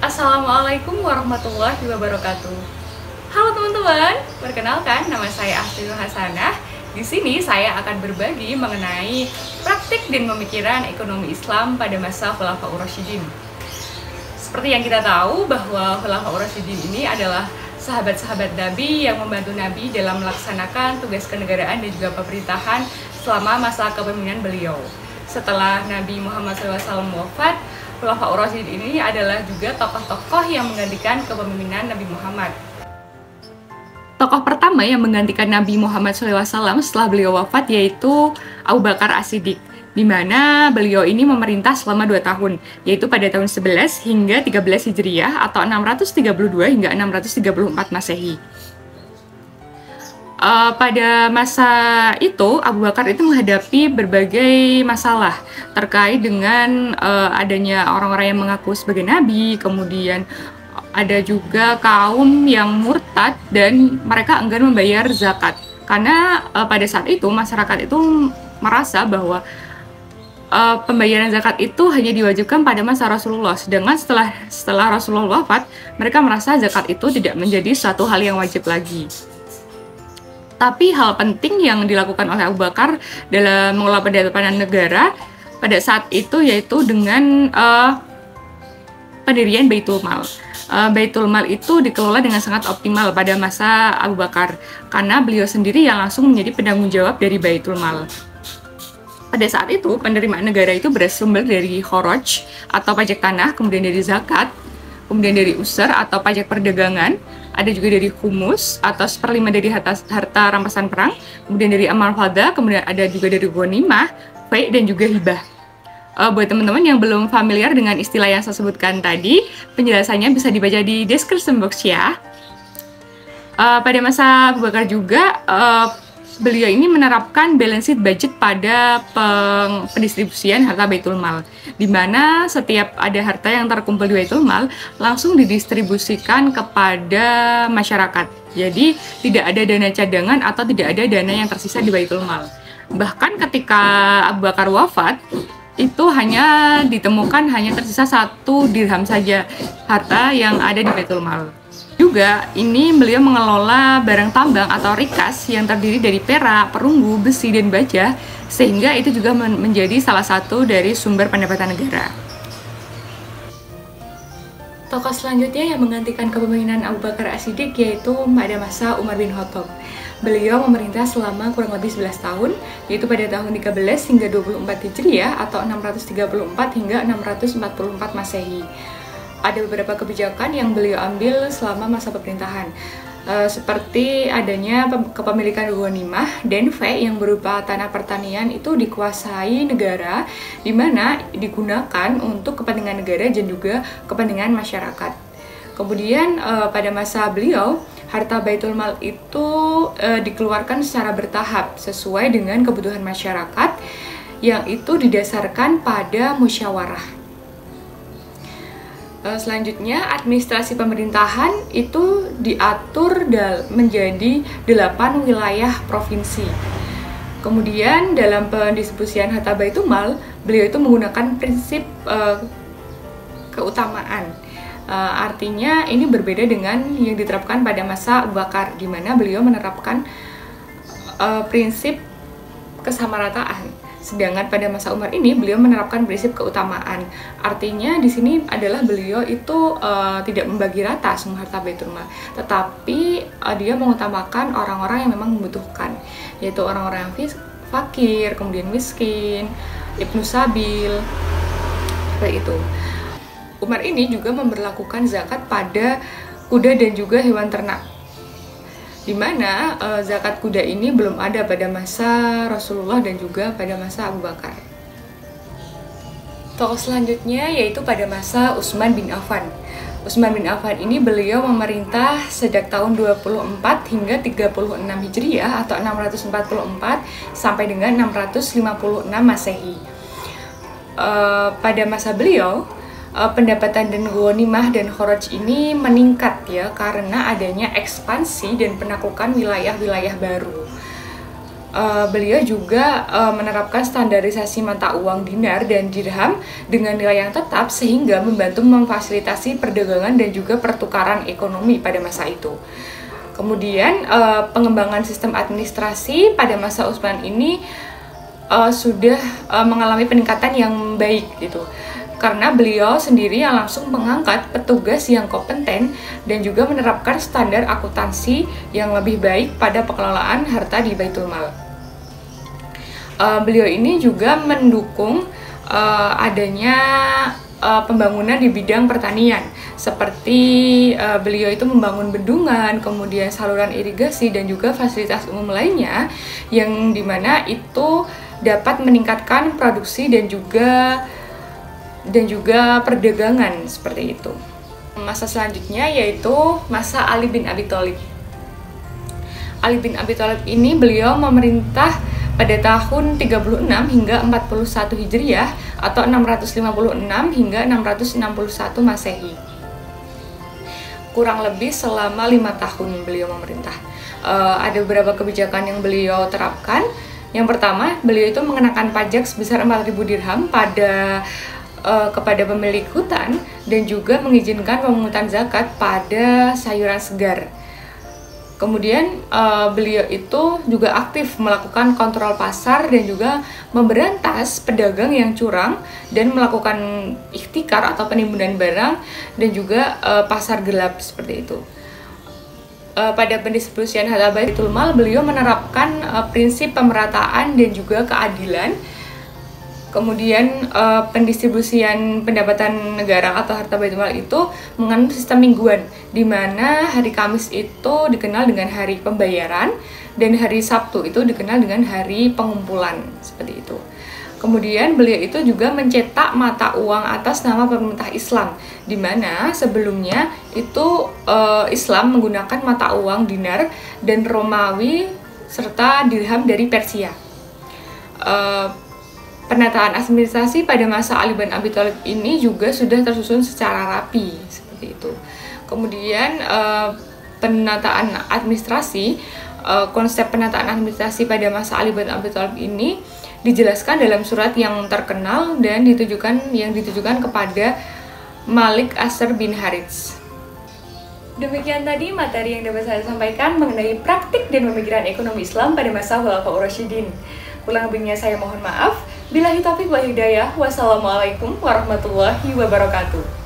Assalamualaikum warahmatullahi wabarakatuh. Halo teman-teman, perkenalkan nama saya Asrinul Hasanah. Di sini saya akan berbagi mengenai praktik dan pemikiran ekonomi Islam pada masa Khulafaur Rasyidin. Seperti yang kita tahu bahwa Khulafaur Rasyidin ini adalah sahabat-sahabat Nabi yang membantu Nabi dalam melaksanakan tugas kenegaraan dan juga pemerintahan selama masa kepemimpinan beliau. Setelah Nabi Muhammad SAW wafat, Khulafaur Rasyidin ini adalah juga tokoh-tokoh yang menggantikan kepemimpinan Nabi Muhammad. Tokoh pertama yang menggantikan Nabi Muhammad SAW setelah beliau wafat yaitu Abu Bakar As-Siddiq, di mana beliau ini memerintah selama 2 tahun, yaitu pada tahun 11 hingga 13 Hijriah atau 632 hingga 634 Masehi. Pada masa itu, Abu Bakar itu menghadapi berbagai masalah terkait dengan adanya orang-orang yang mengaku sebagai nabi, kemudian ada juga kaum yang murtad dan mereka enggan membayar zakat. Karena pada saat itu masyarakat itu merasa bahwa pembayaran zakat itu hanya diwajibkan pada masa Rasulullah, sedangkan setelah Rasulullah wafat, mereka merasa zakat itu tidak menjadi suatu hal yang wajib lagi. Tapi hal penting yang dilakukan oleh Abu Bakar dalam mengelola pendapatan negara pada saat itu yaitu dengan pendirian Baitul Mal. Baitul Mal itu dikelola dengan sangat optimal pada masa Abu Bakar karena beliau sendiri yang langsung menjadi penanggung jawab dari Baitul Mal. Pada saat itu, penerimaan negara itu bersumber dari kharaj atau pajak tanah, kemudian dari zakat, kemudian dari usur atau pajak perdagangan, ada juga dari humus atau 1/5 dari harta rampasan perang, kemudian dari amal fadha, kemudian ada juga dari ghanimah, fai' dan juga hibah. Buat teman-teman yang belum familiar dengan istilah yang saya sebutkan tadi, penjelasannya bisa dibaca di description box ya. Pada masa Abu Bakar juga, beliau ini menerapkan balanced budget pada pendistribusian harta Baitul Mal, di mana setiap ada harta yang terkumpul di Baitul Mal langsung didistribusikan kepada masyarakat. Jadi tidak ada dana cadangan atau tidak ada dana yang tersisa di Baitul Mal. Bahkan ketika Abu Bakar wafat, itu hanya ditemukan hanya tersisa 1 dirham saja harta yang ada di Baitul Mal. Juga ini beliau mengelola barang tambang atau rikas yang terdiri dari perak, perunggu, besi, dan baja, sehingga itu juga menjadi salah satu dari sumber pendapatan negara. Tokoh selanjutnya yang menggantikan kepemimpinan Abu Bakar As-Siddiq yaitu pada masa Umar bin Khattab. Beliau memerintah selama kurang lebih 11 tahun, yaitu pada tahun 13 hingga 24 Hijriah atau 634 hingga 644 Masehi. Ada beberapa kebijakan yang beliau ambil selama masa pemerintahan, seperti adanya kepemilikan ghanimah dan fai' yang berupa tanah pertanian itu dikuasai negara, di mana digunakan untuk kepentingan negara dan juga kepentingan masyarakat. Kemudian pada masa beliau, harta Baitul Mal itu dikeluarkan secara bertahap sesuai dengan kebutuhan masyarakat yang itu didasarkan pada musyawarah. Selanjutnya, administrasi pemerintahan itu diatur menjadi 8 wilayah provinsi. Kemudian dalam pendistribusian harta Baitul Mal, beliau itu menggunakan prinsip keutamaan. Artinya ini berbeda dengan yang diterapkan pada masa Abu Bakar, di mana beliau menerapkan prinsip kesamarataan. Sedangkan pada masa Umar ini beliau menerapkan prinsip keutamaan. Artinya di sini adalah beliau itu tidak membagi rata semua harta Baitul Mal, tetapi dia mengutamakan orang-orang yang memang membutuhkan, yaitu orang-orang yang fakir, kemudian miskin, ibnu sabil, seperti itu. Umar ini juga memberlakukan zakat pada kuda dan juga hewan ternak, di mana zakat kuda ini belum ada pada masa Rasulullah dan juga pada masa Abu Bakar. Tokoh selanjutnya yaitu pada masa Utsman bin Affan. Utsman bin Affan ini beliau memerintah sejak tahun 24 hingga 36 Hijriah atau 644 sampai dengan 656 Masehi. Pada masa beliau, pendapatan dan ghanimah dan kharaj ini meningkat ya karena adanya ekspansi dan penaklukan wilayah-wilayah baru. beliau juga menerapkan standarisasi mata uang dinar dan dirham dengan nilai yang tetap sehingga membantu memfasilitasi perdagangan dan juga pertukaran ekonomi pada masa itu. Kemudian pengembangan sistem administrasi pada masa Utsman ini sudah mengalami peningkatan yang baik gitu. Karena beliau sendiri yang langsung mengangkat petugas yang kompeten dan juga menerapkan standar akuntansi yang lebih baik pada pengelolaan harta di Baitul Mal. Beliau ini juga mendukung adanya pembangunan di bidang pertanian, seperti beliau itu membangun bendungan, kemudian saluran irigasi dan juga fasilitas umum lainnya yang dimana itu dapat meningkatkan produksi dan juga perdagangan seperti itu. Masa selanjutnya yaitu masa Ali bin Abi Thalib. Ali bin Abi Thalib ini beliau memerintah pada tahun 36 hingga 41 Hijriah atau 656 hingga 661 Masehi. Kurang lebih selama 5 tahun beliau memerintah. Ada beberapa kebijakan yang beliau terapkan. Yang pertama, beliau itu mengenakan pajak sebesar 4.000 dirham kepada pemilik hutan dan juga mengizinkan pemungutan zakat pada sayuran segar. Kemudian beliau itu juga aktif melakukan kontrol pasar dan juga memberantas pedagang yang curang dan melakukan ihtikar atau penimbunan barang dan juga pasar gelap seperti itu. Pada pendistribusian harta Baitul Mal, beliau menerapkan prinsip pemerataan dan juga keadilan. Kemudian pendistribusian pendapatan negara atau harta Baitul Mal itu mengandung sistem mingguan, di mana hari Kamis itu dikenal dengan hari pembayaran dan hari Sabtu itu dikenal dengan hari pengumpulan, seperti itu. Kemudian beliau itu juga mencetak mata uang atas nama pemerintah Islam, di mana sebelumnya itu Islam menggunakan mata uang dinar dan Romawi serta dirham dari Persia. Penataan administrasi pada masa Ali bin Abi Thalib ini juga sudah tersusun secara rapi, seperti itu. Kemudian penataan administrasi, konsep penataan administrasi pada masa Ali bin Abi Thalib ini dijelaskan dalam surat yang terkenal dan ditujukan kepada Malik Asr bin Harits. Demikian tadi materi yang dapat saya sampaikan mengenai praktik dan pemikiran ekonomi Islam pada masa Khulafaur Rasyidin. Kurang lebihnya saya mohon maaf. Billahi taufiq wal hidayah. Wassalamualaikum warahmatullahi wabarakatuh.